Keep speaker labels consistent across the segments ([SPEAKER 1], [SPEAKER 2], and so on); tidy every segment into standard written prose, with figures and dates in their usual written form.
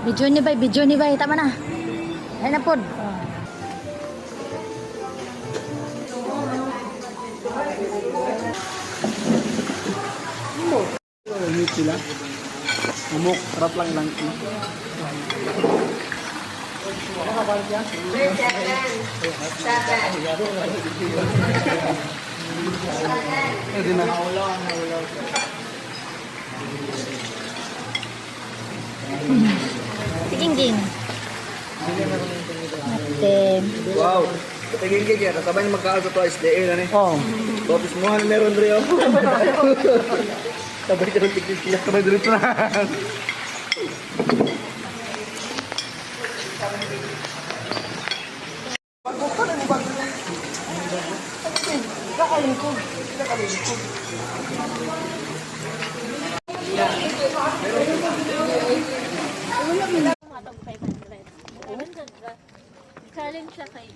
[SPEAKER 1] Video ni bay, tama na. Ay na pod.
[SPEAKER 2] Meat sila. Amok, sarap lang lang. Pwede na.
[SPEAKER 1] Tingin. Natin.
[SPEAKER 3] Wow. Tingin kayo kaya, kasabay niyo magkakaso to SDA na eh.
[SPEAKER 2] Oo.
[SPEAKER 3] Tapos mo meron rin ako. Sabay ka ng tigil siya.
[SPEAKER 2] Sabay dito na.
[SPEAKER 1] Challenge siya kay.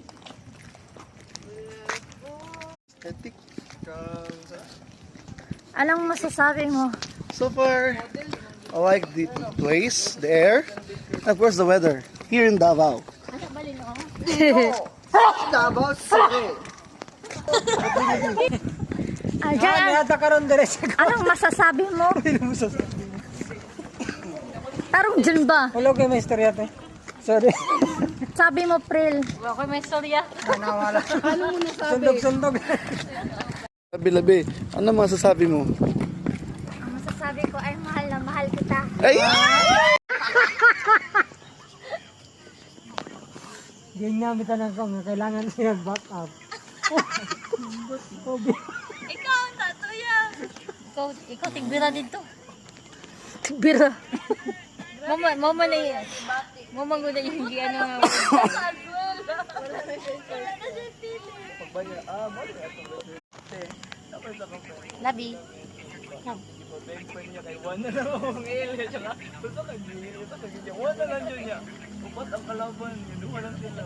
[SPEAKER 2] Etik.
[SPEAKER 1] Anong masasabi mo?
[SPEAKER 2] So far, I like the place, the air, and of course the weather. Here in Davao.
[SPEAKER 1] Ano bali no?
[SPEAKER 3] Davao City.
[SPEAKER 1] Ayan. Anong masasabi mo? Tarong dyan ba?
[SPEAKER 4] Wala kayo may istorya te. Sorry.
[SPEAKER 1] Sabi mo, Pril. Wala may istorya. Ano mo nasabi?
[SPEAKER 4] Sundog.
[SPEAKER 2] Labi-labi, ano masasabi mo?
[SPEAKER 1] Ang masasabi ko ay mahal na mahal kita.
[SPEAKER 2] Ay!
[SPEAKER 4] Ganyan namin tanong ko, kailangan siya back up.
[SPEAKER 1] Ikaw ang tatuya. Ikaw tigbira dito. Tigbira. Mama na yan. Mama ko na yung hindi ano nga. Labi.
[SPEAKER 3] Wala lang yun niya. Upat ang kalaban, yun lang sila.